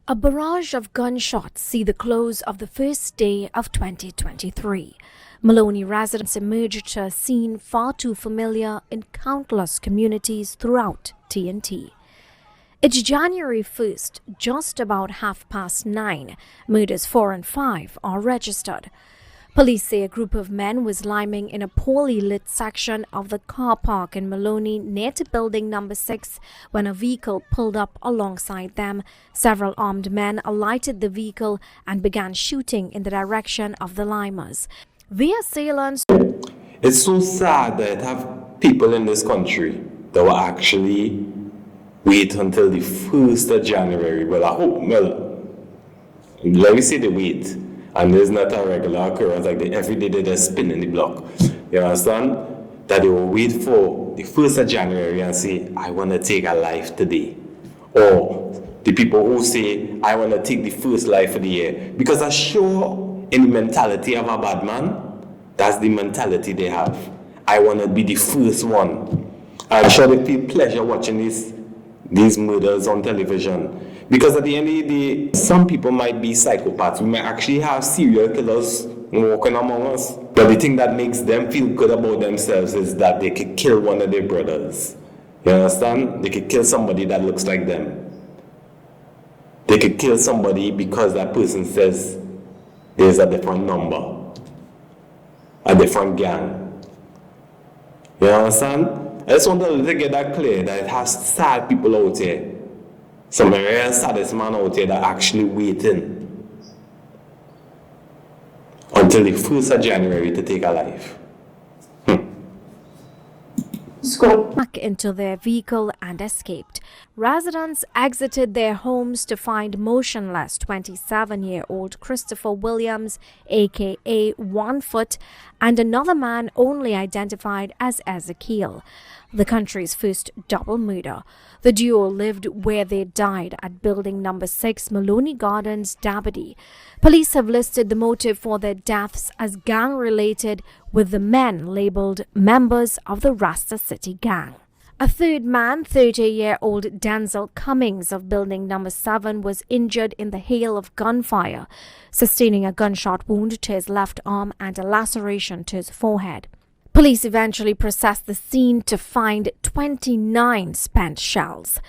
A barrage of gunshots see the close of the first day of 2023. Maloney residents emerged to a scene far too familiar in countless communities throughout TNT. It's January 1st, just about 9:30. Murders 4 and 5 are registered. Police say a group of men was liming in a poorly lit section of the car park in Maloney near to building number 6 when a vehicle pulled up alongside them. Several armed men alighted the vehicle and began shooting in the direction of the limers. The assailants... It's so sad that have people in this country that will actually wait until the 1st of January. Well, I hope, let me say they wait. And there's not a regular occurrence like every day they just spin in the block. You understand? That they will wait for the 1st of January and say, I want to take a life today. Or the people who say, I want to take the first life of the year. Because I'm sure in the mentality of a bad man, that's the mentality they have. I want to be the first one. I'm sure they feel pleasure watching these murders on television. Because at the end of the day, some people might be psychopaths. We might actually have serial killers walking among us. But the thing that makes them feel good about themselves is that they could kill one of their brothers. You understand? They could kill somebody that looks like them. They could kill somebody because that person says there's a different number, a different gang. You understand? I just want to get that clear, that it has sad people out here. Some real saddest man out here that actually waiting until the 1st of January to take a life. Back into their vehicle and escaped. Residents exited their homes to find motionless 27-year-old Christopher Williams, aka One Foot, and another man only identified as Ezekiel. The country's first double murder. The duo lived where they died at building number 6 Maloney Gardens, Dabadie. Police have listed the motive for their deaths as gang-related, with the men labelled members of the Rasta City gang. A third man, 30-year-old Denzel Cummings of building number 7, was injured in the hail of gunfire, sustaining a gunshot wound to his left arm and a laceration to his forehead. Police eventually processed the scene to find 29 spent shells.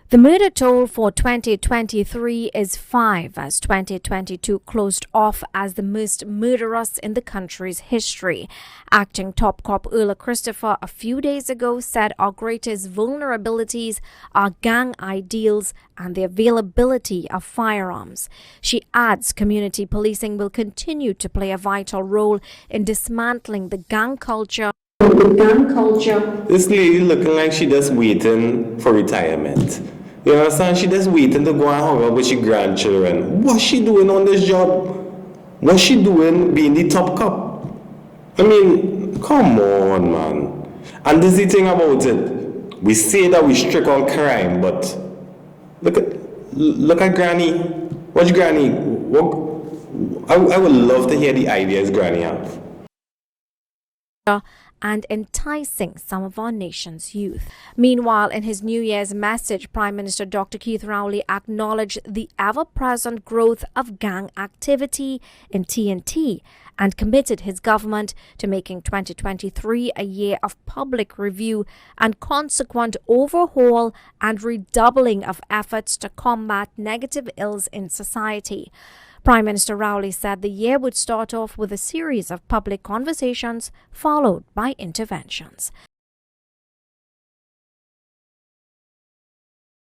The murder toll for 2023 is 5, as 2022 closed off as the most murderous in the country's history. Acting top cop Earl Christopher a few days ago said our greatest vulnerabilities are gang ideals and the availability of firearms. She adds community policing will continue to play a vital role in dismantling the gang culture. This lady looking like she just waiting for retirement. You understand? She just waiting to go and hang out with her grandchildren. What's she doing on this job? What's she doing being the top cop? I mean, come on, man. And this is the thing about it. We say that we strict on crime, but look at Granny. What's Granny? I would love to hear the ideas Granny have. And enticing some of our nation's youth. Meanwhile, in his New Year's message, Prime Minister Dr. Keith Rowley acknowledged the ever-present growth of gang activity in TNT and committed his government to making 2023 a year of public review and consequent overhaul and redoubling of efforts to combat negative ills in society. Prime Minister Rowley said the year would start off with a series of public conversations followed by interventions.